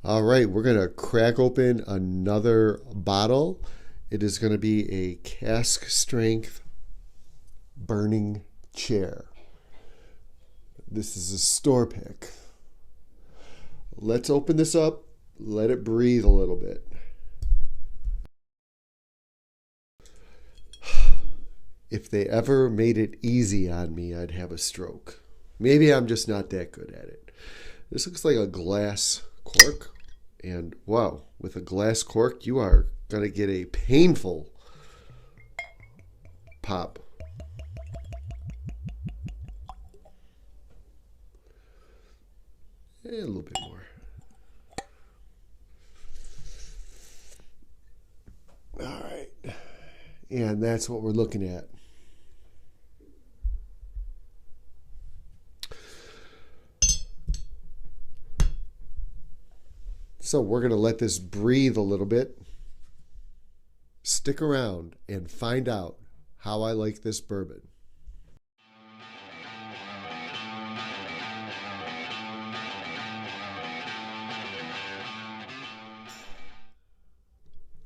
All right, we're going to crack open another bottle. It is going to be a cask strength burning chair. This is a store pick. Let's open this up, let it breathe a little bit. If they ever made it easy on me, I'd have a stroke. Maybe I'm just not that good at it. This looks like a glass cork. And wow, with a glass cork, you are going to get a painful pop. And a little bit more. All right. And that's what we're looking at. So we're going to let this breathe a little bit. Stick around and find out how I like this bourbon.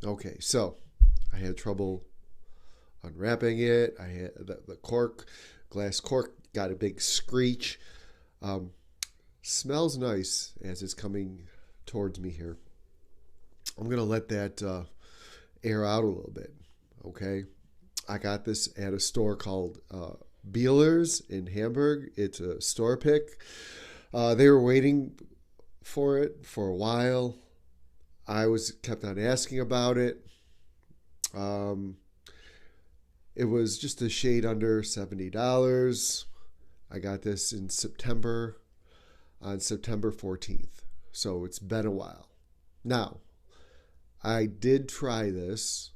Okay, so I had trouble unwrapping it. I had the cork, glass cork, got a big screech. Smells nice as it's coming towards me here. I'm going to let that air out a little bit, okay? I got this at a store called Biehler's in Hamburg. It's a store pick. They were waiting for it for a while. I was kept on asking about it. It was just a shade under $70. I got this in September, on September 14th. So it's been a while. Now, I did try this.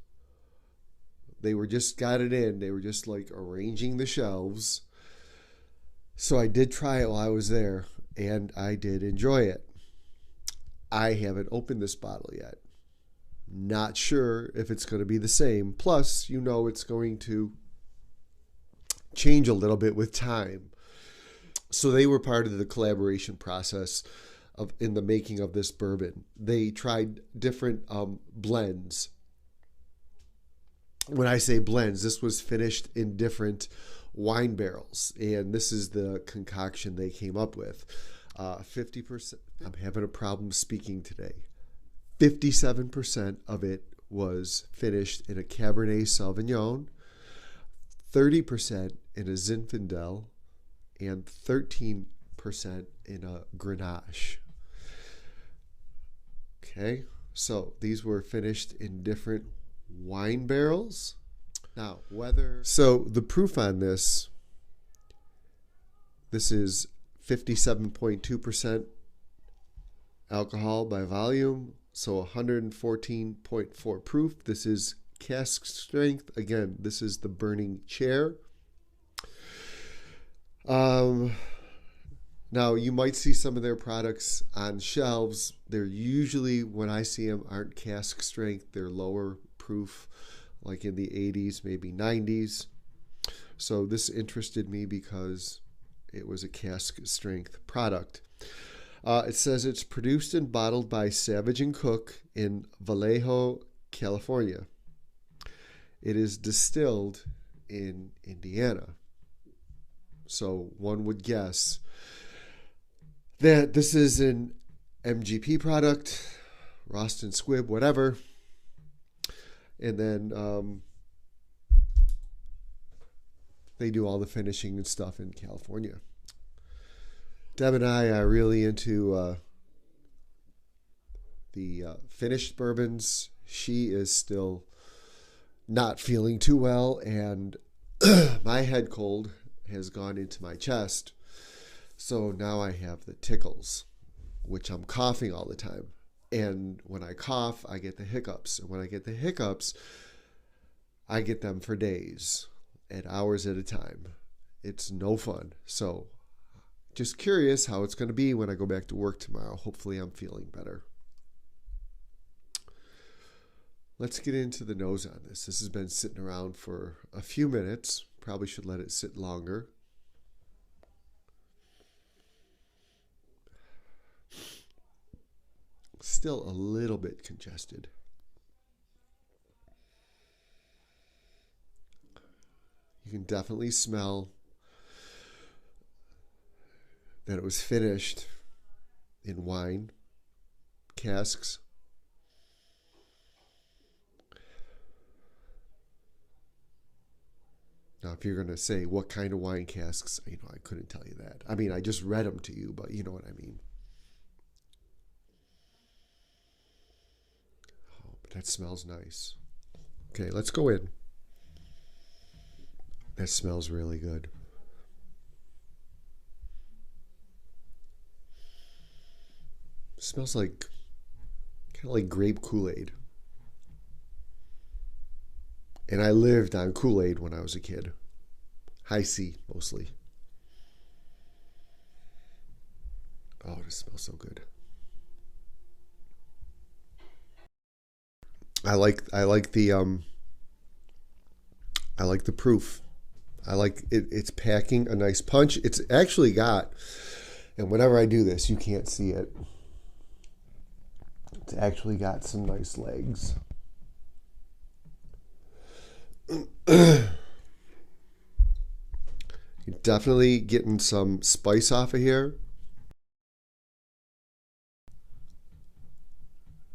They were just got it in. They were just like arranging the shelves. So I did try it while I was there, and I did enjoy it. I haven't opened this bottle yet. Not sure if it's going to be the same. Plus, you know it's going to change a little bit with time. So they were part of the collaboration process in the making of this bourbon. They tried different blends. When I say blends, this was finished in different wine barrels, and this is the concoction they came up with. 50%. I'm having a problem speaking today. 57% of it was finished in a Cabernet Sauvignon, 30% in a Zinfandel, and 13% in a Grenache. Okay, so these were finished in different wine barrels. Now, so the proof on this is 57.2% alcohol by volume, so 114.4 proof. This is cask strength. Again, this is the burning chair. Now, you might see some of their products on shelves. They're usually, when I see them, aren't cask strength. They're lower proof, like in the 80s, maybe 90s. So this interested me because it was a cask strength product. It says it's produced and bottled by Savage & Cook in Vallejo, California. It is distilled in Indiana. So one would guess that this is an MGP product, Rost and Squibb, whatever. And then they do all the finishing and stuff in California. Deb and I are really into the finished bourbons. She is still not feeling too well, and my head cold has gone into my chest. So now I have the tickles, which I'm coughing all the time. And when I cough, I get the hiccups. And when I get the hiccups, I get them for days and hours at a time. It's no fun. So just curious how it's going to be when I go back to work tomorrow. Hopefully I'm feeling better. Let's get into the nose on this. This has been sitting around for a few minutes. Probably should let it sit longer. still a little bit congested. You can definitely smell that it was finished in wine casks. Now, if you're going to say what kind of wine casks, I couldn't tell you that. I mean, I just read them to you, but you know what I mean. Oh, but that smells nice. Okay, let's go in. That smells really good. It smells like kind of like grape Kool-Aid. And I lived on Kool-Aid when I was a kid. High C, mostly. Oh, this smells so good. I like the proof. I like it. It's packing a nice punch. It's actually got, and whenever I do this, you can't see it. It's actually got some nice legs. You're definitely getting some spice off of here.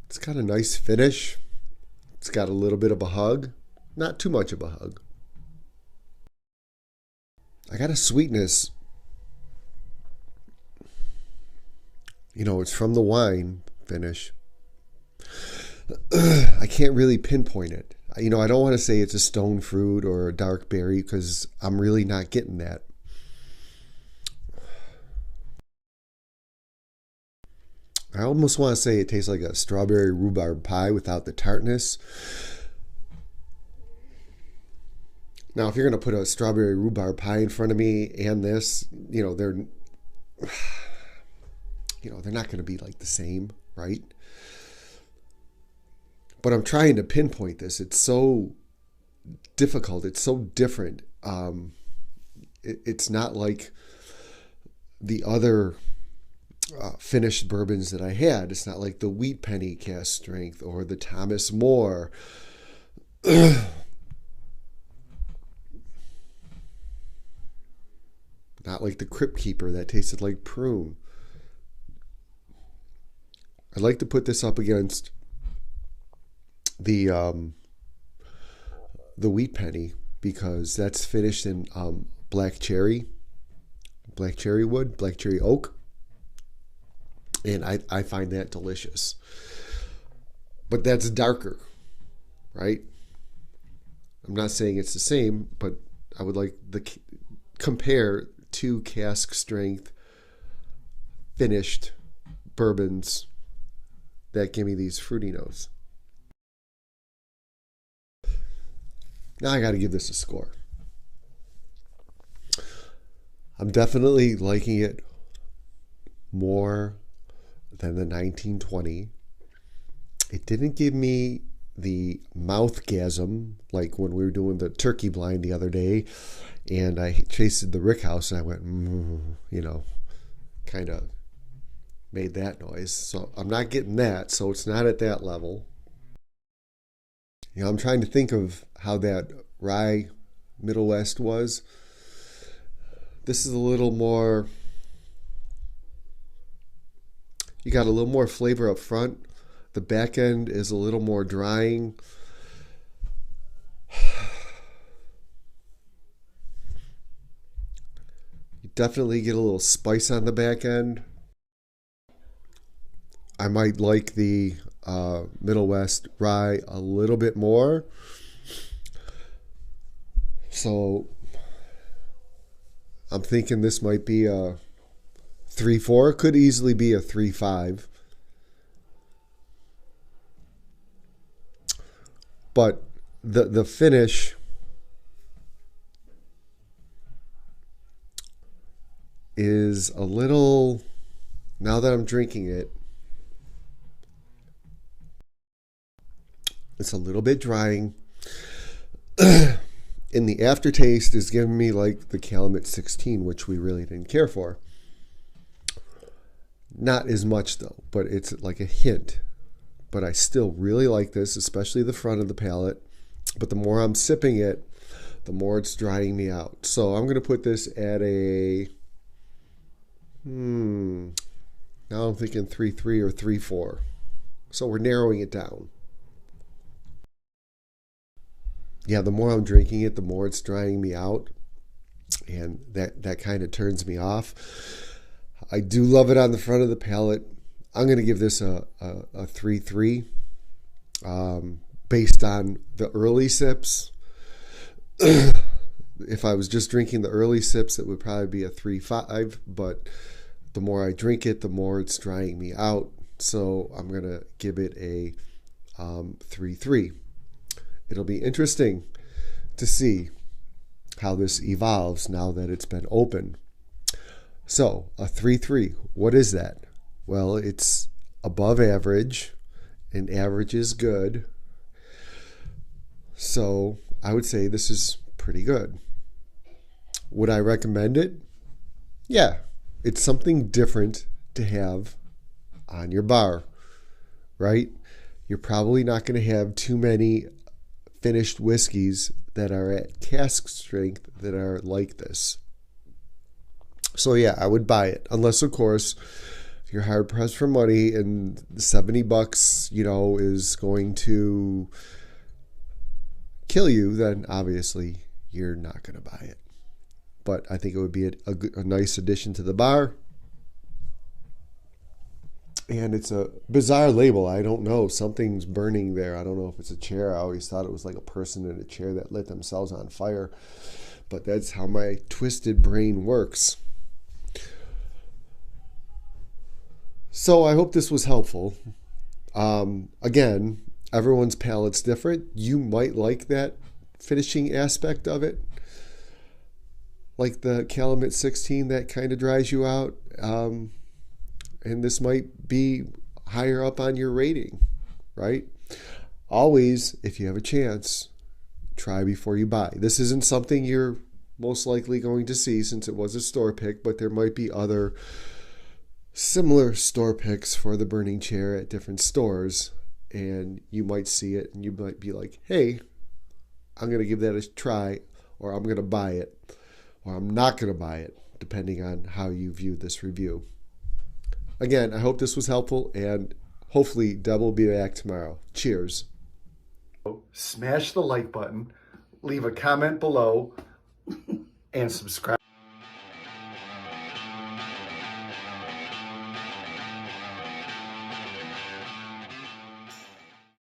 It's got a nice finish. It's got a little bit of a hug. Not too much of a hug. I got a sweetness. It's from the wine finish. I can't really pinpoint it. I don't want to say it's a stone fruit or a dark berry because I'm really not getting that. I almost want to say it tastes like a strawberry rhubarb pie without the tartness. Now, if you're going to put a strawberry rhubarb pie in front of me and this, they're not going to be like the same, right? But I'm trying to pinpoint this. It's so difficult. It's so different. It's not like the other finished bourbons that I had. It's not like the Wheat Penny Cask Strength or the Thomas More. Not like the Crypt Keeper that tasted like prune. I'd like to put this up against the Wheat Penny because that's finished in black cherry wood, black cherry oak, and I find that delicious. But that's darker, right? I'm not saying it's the same, but I would like compare two cask strength finished bourbons that give me these fruity notes. Now I got to give this a score. I'm definitely liking it more than the 1920. It didn't give me the mouthgasm like when we were doing the turkey blind the other day and I tasted the rick house and I went, kind of made that noise. So I'm not getting that, so it's not at that level. I'm trying to think of how that rye Middle West was. This is a little more, you got a little more flavor up front. The back end is a little more drying. You definitely get a little spice on the back end. I might like the Middle West rye a little bit more. So I'm thinking this might be a 3.4. Could easily be a 3.5. But the finish is a little, now that I'm drinking it, it's a little bit drying. And the aftertaste is giving me like the Calumet 16, which we really didn't care for. Not as much though, but it's like a hint but I still really like this, especially the front of the palate. But the more I'm sipping it, the more it's drying me out. So I'm going to put this at a, now I'm thinking 3.3 or 3.4. So we're narrowing it down. Yeah, the more I'm drinking it, the more it's drying me out. And that kind of turns me off. I do love it on the front of the palate. I'm going to give this a 3.3 based on the early sips. If I was just drinking the early sips, it would probably be a 3.5. But the more I drink it, the more it's drying me out. So I'm going to give it a 3.3. It'll be interesting to see how this evolves now that it's been open. So a 3.3, what is that? Well, it's above average, and average is good. So I would say this is pretty good. Would I recommend it? Yeah, it's something different to have on your bar, right? You're probably not going to have too many finished whiskeys that are at cask strength that are like this. So yeah, I would buy it. Unless, of course, if you're hard pressed for money and $70, is going to kill you, then obviously you're not going to buy it. But I think it would be a nice addition to the bar. And it's a bizarre label. I don't know. Something's burning there. I don't know if it's a chair. I always thought it was like a person in a chair that lit themselves on fire. But that's how my twisted brain works. So I hope this was helpful. Again, everyone's palate's different. You might like that finishing aspect of it. Like the Calumet 16 that kind of dries you out. And this might be higher up on your rating, right? Always, if you have a chance, try before you buy. This isn't something you're most likely going to see since it was a store pick, but there might be other similar store picks for the burning chair at different stores, and you might see it and you might be like, hey, I'm going to give that a try, or I'm going to buy it, or I'm not going to buy it, depending on how you view this review. Again, I hope this was helpful, and hopefully Deb will be back tomorrow. Cheers. Smash the like button, leave a comment below, and subscribe.